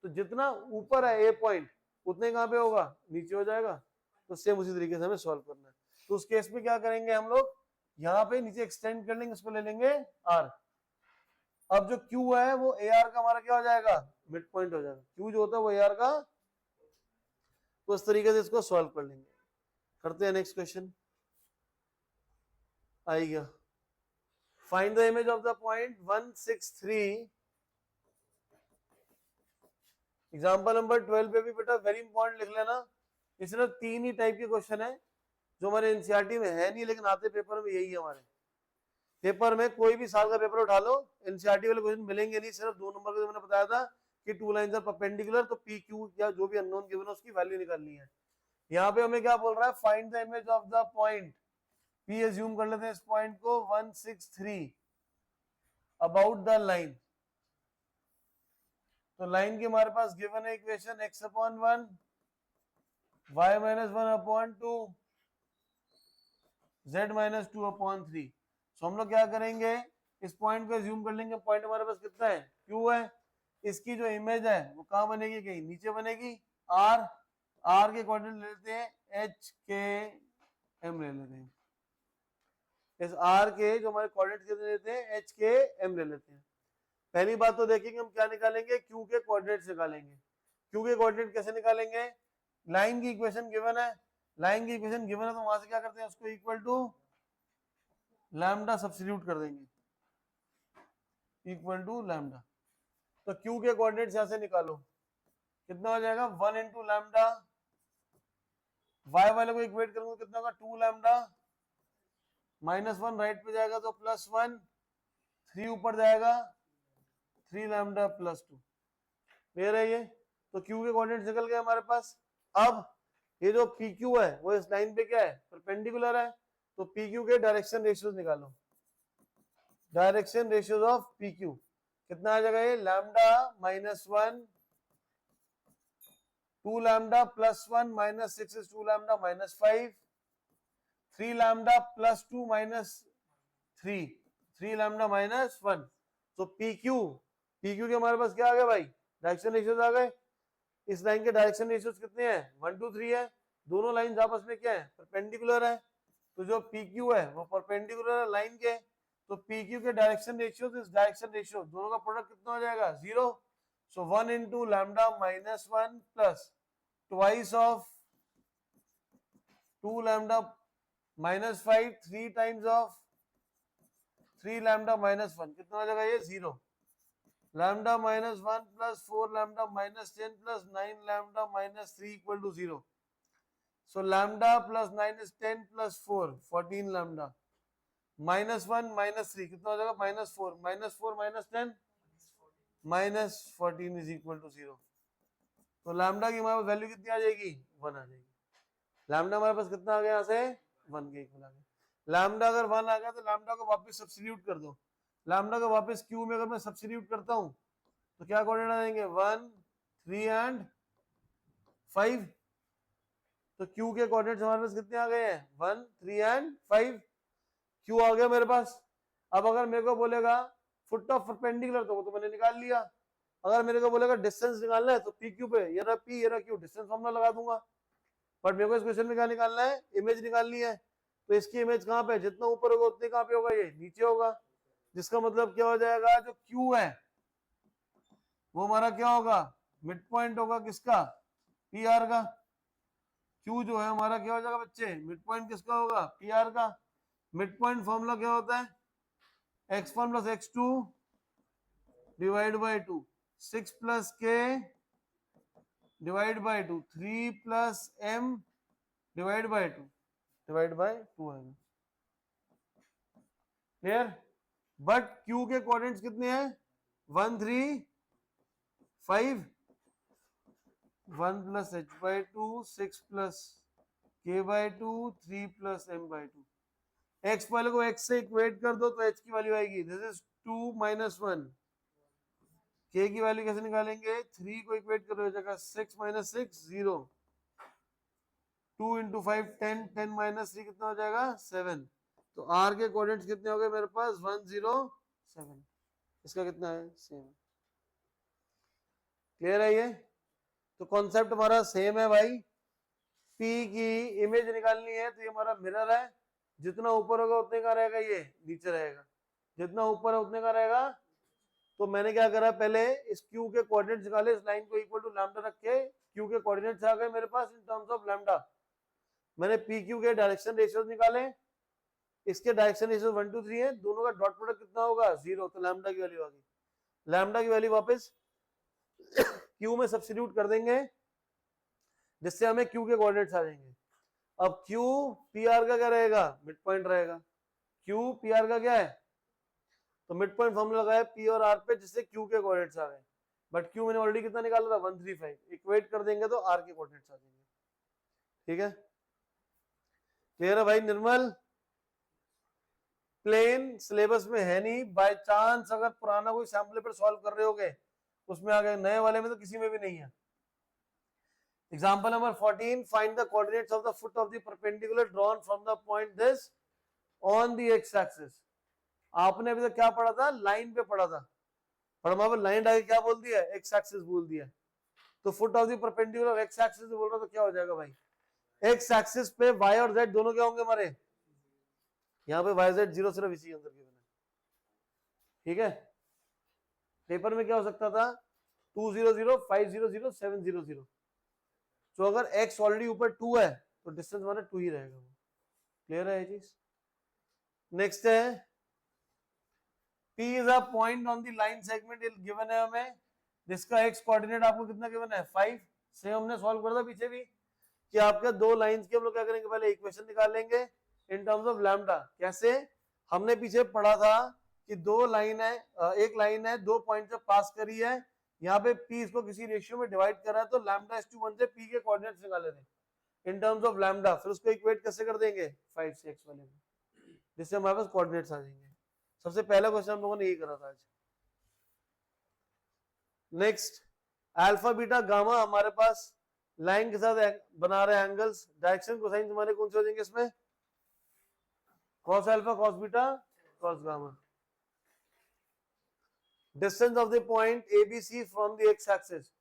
Speaker 1: तो जितना ऊपर है A पॉइंट उतने कहाँ पे होगा, नीचे हो जाएगा, तो सेम उसी तरीके से हमें सॉल्व करना है। तो उस केस में क्या करेंगे हम लोग, यहाँ पे नीचे एक्सटेंड कर लेंगे, उसको ले लेंगे R। अब जो Q है वो AR का हमारा क्या हो जाएगा, मिड पॉइंट हो जाएगा, Q जो होता है वो AR का, तो इस तरीके से इसको सॉल्व कर लेंगे। करते हैं नेक्स्ट क्वेश्चन, आएगा, find the image of the point 163। Example number 12 पे भी बेटा वेरी इंपॉर्टेंट लिख लेना, इसमें 3 ही टाइप के क्वेश्चन है जो हमारे एनसीईआरटी में है नहीं, लेकिन आते पेपर में यही है। हमारे पेपर में कोई भी साल का पेपर उठा लो, एनसीईआरटी वाले क्वेश्चन मिलेंगे नहीं, सिर्फ 2 नंबर के मैंने बताया था कि 2 लाइंस आर परपेंडिकुलर, तो पी क्यू या जो भी अननोन गिवन है उसकी वैल्यू निकालनी है। यहाँ पे हमें क्या बोल रहा है, find the image of the point P, assume कर लेते हैं इस पॉइंट को 163 अबाउट द लाइन। तो लाइन की हमारे पास गिवन है इक्वेशन x/1 y-1/2 z-2/3। सो हम लोग क्या करेंगे, इस पॉइंट को एज्यूम कर लेंगे, पॉइंट हमारे पास कितना है, Q है, इसकी जो इमेज है वो कहाँ बनेगी, कहीं नीचे बनेगी, R के कोऑर्डिनेट ले लेते हैं, H K M ले लेते हैं। इस आर के जो हमारे कोऑर्डिनेट्स कितने लेते हैं, एच के एम ले लेते हैं। पहली बात तो देखेंगे हम क्या निकालेंगे, क्यू के कोऑर्डिनेट्स निकालेंगे। क्यू के कोऑर्डिनेट कैसे निकालेंगे, लाइन की इक्वेशन गिवन है, लाइन की इक्वेशन गिवन है तो वहां से क्या करते हैं, उसको इक्वल टू लैम्डा सब्स्टिट्यूट कर देंगे, इक्वल टू लैम्डा। तो क्यू के कोऑर्डिनेट्स यहां से निकालो, कितना हो जाएगा 1 इंटू लैम्डा, वाई वाले को इक्वेट करूंगा कितना होगा 2 लैम्डा, -1 राइट पे जाएगा तो +1, 3 ऊपर जाएगा 3 लैम्डा +2। क्लियर है ये? तो क्यू के कोऑर्डिनेट्स निकल गए हमारे पास। अब ये जो पी क्यू है वो इस लाइन पे क्या है, परपेंडिकुलर है, तो पी क्यू के डायरेक्शन रेशियोज निकालो, direction ratios of P Q कितना आ जाएगा, ये lambda -1 2 lambda +1 -6 is 2 lambda -5 3 lambda +2 -3 3 lambda -1। तो पी क्यू के हमारे पास क्या आ गया भाई, डायरेक्शन रेशियोज आ गए। इस लाइन के डायरेक्शन रेशियोज कितने हैं, 1 2 3 है, दोनों लाइन आपस में क्या है, परपेंडिकुलर है। तो जो पी क्यू है वो परपेंडिकुलर है लाइन के, तो पी क्यू के डायरेक्शन रेशियोज इस डायरेक्शन रेशियो दोनों का प्रोडक्ट कितना हो जाएगा, 0। So 1 into lambda -1 plus twice of 2 lambda -5 3 times of 3 lambda -1 कितना हो जाएगा, ये 0। Lambda -1 plus 4 lambda -10 plus 9 lambda -3 equal to 0। So lambda plus 9 is 10 plus 4 14 lambda -1 -3 कितना हो जाएगा, -4 -4 -10 -14 इज इक्वल टू 0। तो लैम्डा की हमारे पास वैल्यू कितनी आ जाएगी, 1 आ जाएगी। लैम्डा हमारे पास कितना आ गया, यहाँ से 1 के इक्वल आ गया। लैम्डा अगर 1 आ गया तो लैम्डा को वापस सब्स्टिट्यूट कर दो, लैम्डा को वापस क्यू में अगर मैं सब्स्टिट्यूट करता हूँ तो क्या कोऑर्डिनेट आ जाएंगे, 1 3 एंड 5। तो क्यू के कोऑर्डिनेट्स हमारे पास कितने आ गए हैं, 1 3 एंड 5। क्यू आ गया मेरे पास। अब अगर मेरे को बोलेगा फुट ऑफ परपेंडिकुलर तो वो तो मैंने निकाल लिया। अगर मेरे को बोलेगा डिस्टेंस निकालना है तो पी क्यू पे ये रहा पी ये रहा क्यू, डिस्टेंस फॉर्मूला लगा दूंगा। बट मेरे को इस क्वेश्चन में क्या निकालना है, इमेज निकालनी है। तो इसकी इमेज कहाँ पे, जितना ऊपर होगा उतने कहाँ पे होगा, ये नीचे होगा। जिसका मतलब क्या हो जाएगा, जो क्यू है वो हमारा क्या होगा, मिड पॉइंट होगा किसका, पी आर का। क्यू जो है हमारा क्या हो जाएगा बच्चे, मिड पॉइंट किसका होगा, पी आर का। मिड पॉइंट फॉर्मूला क्या होता है, x1 plus x2 divide by 2, 6 plus k divide by 2, 3 plus m divide by 2 divide by 2 है। क्लियर? बट q के कोऑर्डिनेट्स कितने हैं, 1 3 5 1 plus h by 2 6 plus k by 2 3 plus m by 2। x वाले को x से इक्वेट कर दो तो h की वैल्यू आएगी, दिस इज 2 - 1। k की वैल्यू कैसे निकालेंगे, 3 को इक्वेट करो हो जाएगा 6 - 6 0, 2 × 5 10 10 - 3 कितना हो जाएगा 7। तो r के कोऑर्डिनेट्स कितने हो गए मेरे पास 1 0 7। इसका कितना है, सेम। क्लियर है ये? तो कॉन्सेप्ट हमारा सेम है भाई। p की इमेज निकालनी है तो ये हमारा मिरर है, जितना ऊपर होगा उतने का रहेगा, ये नीचे रहेगा, जितना ऊपर है उतने का रहेगा। तो मैंने क्या करा, पहले इस q के कोऑर्डिनेट्स निकाले, इस लाइन को इक्वल टू लैम्डा रख के q के कोऑर्डिनेट्स आ गए मेरे पास इन टर्म्स ऑफ लैम्डा। मैंने pq के डायरेक्शन रेशियोज निकाले, इसके डायरेक्शन रेशियो 1 2 3 है, दोनों का डॉट प्रोडक्ट कितना होगा 0। तो लैम्डा की वैल्यू आ गई, लैम्डा की वैल्यू वापस q में सब्स्टिट्यूट कर देंगे जिससे हमें q के कोऑर्डिनेट्स आ जाएंगे। अब q pr का क्या रहेगा, मिड पॉइंट रहेगा। q pr का क्या है, तो मिड पॉइंट फॉर्मूला लगाया p और r पे जिससे q के कोऑर्डिनेट्स आ गए। बट q मैंने ऑलरेडी कितना निकाला था 135, इक्वेट कर देंगे तो r के कोऑर्डिनेट्स आ जाएंगे। ठीक है, क्लियर है भाई निर्मल? प्लेन सिलेबस में है नहीं, बाय चांस अगर पुराना कोई सैंपल पेपर सॉल्व कर रहे होगे उसमें आ गए, नए वाले में तो किसी में भी नहीं है। Example number 14, find the coordinates of the foot of the perpendicular drawn from the point this on the x axis. आपने अभी तक क्या पढ़ा था, लाइन पे पढ़ा था, पर हमारे पास लाइन आगे क्या बोल दिया, एक्स एक्सिस बोल दिया। तो foot of the perpendicular x axis बोल रहा तो क्या हो जाएगा भाई, एक्स एक्सिस पे y और z दोनों क्या होंगे हमारे, यहाँ पे yz 0 सिर्फ इसी के अंदर गिवन है, ठीक है। पेपर में क्या हो सकता था 200 500 700, तो अगर x ऑलरेडी ऊपर 2 है तो डिस्टेंस हमारा 2 ही रहेगा, वो क्लियर है ये चीज। नेक्स्ट है P is a point on the line segment given है हमें, जिसका x कोऑर्डिनेट आपको कितना गिवन है 5, से हमने सॉल्व कर था पीछे भी कि आपके दो लाइंस के हम लोग क्या करेंगे, पहले इक्वेशन निकाल लेंगे इन टर्म्स ऑफ लैम्डा। कैसे, हमने पीछे पढ़ा था कि दो लाइन है, एक लाइन है दो पॉइंट से पास करी है, यहाँ पे P इसको किसी रेशियो में डिवाइड कर रहा है, तो लैम्डा इस टू 1 से P के कोऑर्डिनेट्स निकाले थे इन टर्म्स ऑफ लैम्डा, फिर उसको इक्वेट कैसे कर देंगे 5 से x वाले में, जिससे हमारे पास कोऑर्डिनेट्स आ जाएंगे। सबसे पहला क्वेश्चन हम लोगों ने यही करा था आज। नेक्स्ट अल्फा बीटा गामा हमारे पास लाइन के साथ बना रहे एंगल्स, डायरेक्शन कोसाइन हमारे कौन से हो जाएंगे इसमें, cos alpha cos beta cos gamma. Distance of the point ABC from the x axis,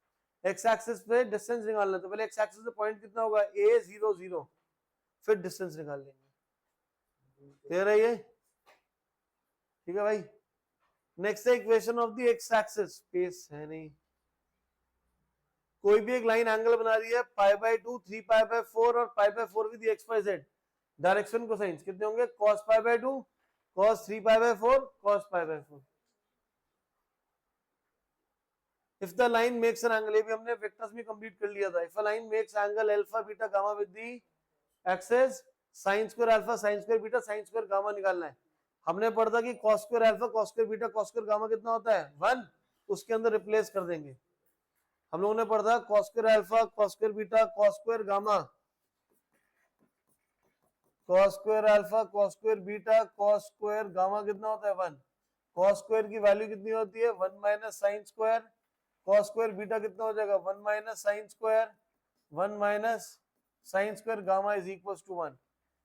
Speaker 1: x axis पे डिस्टेंस निकालना, तो पहले x एक्सिस से पॉइंट कितना होगा A0 0, फिर डिस्टेंस निकाल लेंगे, क्लियर है ये, ठीक है भाई। नेक्स्ट है equation of the x axis, space है नहीं, कोई भी एक लाइन एंगल बना रही है π/2 3π/4 और π/4 विद xyz, डायरेक्शन कोसाइंस कितने होंगे cos π/2 cos 3π/4 cos π/4। If the line makes an angle, ये भी हमने वेक्टर्स में कंप्लीट कर लिया था, if a line makes angle alpha beta gamma with the axis sin square alpha sin square beta sin square gamma निकालना है। हमने पढ़ा था कि cos square alpha cos square beta cos square gamma कितना होता है 1, उसके अंदर रिप्लेस कर देंगे। हम लोगों ने पढ़ा था cos square alpha cos square beta cos square gamma, cos square alpha cos square beta cos square gamma कितना होता है 1, cos स्क्वायर की वैल्यू कितनी होती है 1 minus sine square, cos square beta कितना हो जाएगा 1 minus sine square 1 minus sine square gamma is equal to 1,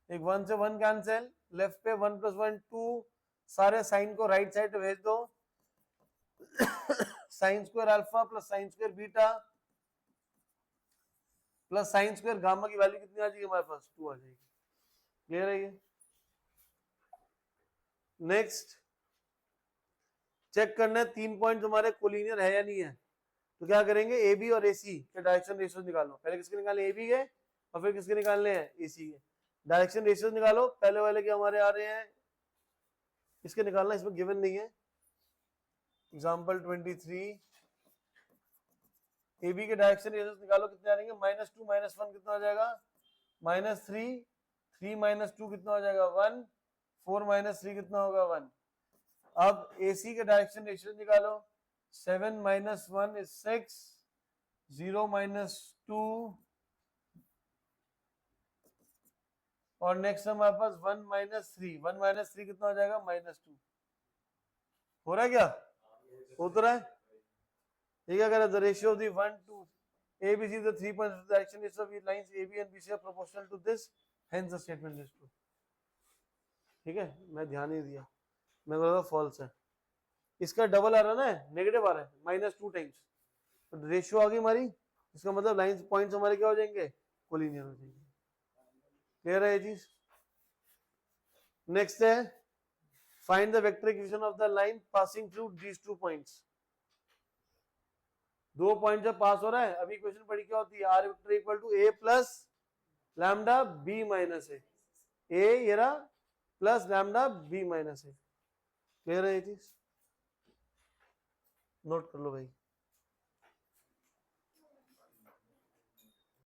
Speaker 1: एक 1 से 1 कैंसिल, लेफ्ट पे 1 + 1 2, सारे साइन को राइट साइड भेज दो, sine square alpha plus sine square beta plus sign square gamma की वैल्यू कितनी आ जाएगी हमारे पास 2 आ जाएगी, क्लियर है ये। नेक्स्ट चेक करना है 3 पॉइंट हमारे कोलिनियर है या नहीं है, तो क्या करेंगे ए बी और ए सी के डायरेक्शन रेशियोज निकालो, पहले किसके निकालने ए बी के और फिर किसके निकालने हैं ए सी के, डायरेक्शन रेशियोज निकालो, पहले वाले के हमारे आ रहे हैं, इसके निकालना इसमें गिवन नहीं है, एग्जांपल 23 ए बी के डायरेक्शन रेशियोज निकालो, कितने आ जाएंगे -2 -1 कितना हो जाएगा -3 3 -2 कितना हो जाएगा 1 4 -3 कितना होगा 1। अब AC के डायरेक्शन रेशियो निकालो, 7 - 1 is 6 0 - 2 और नेक्स्ट हमारे पास 1 - 3 1 - 3 कितना हो जाएगा -2, हो रहा है क्या, उतरा है, ठीक है। अगर the ratio of the 1 to ABC the 3 points direction is of lines AB and BC are proportional to this, hence the statement is true, ठीक है। मैं ध्यान नहीं दिया, मैं बोला फॉल्स है, इसका डबल आ रहा है ना, नेगेटिव आ रहा है -2 टाइम्स, तो रेशियो आ गई हमारी, इसका मतलब लाइन पॉइंट्स हमारे क्या हो जाएंगे कोलिनियर हो जाएंगे, क्लियर है ये चीज। नेक्स्ट है find the vector equation of the line passing through these 2 points, दो पॉइंट जब पास हो रहा है, अभी इक्वेशन पढ़ी क्या होती है are vector equal to A plus lambda B minus a ये रहा प्लस लैम्डा बी माइनस ए, क्लियर है ये चीज, नोट कर लो भाई।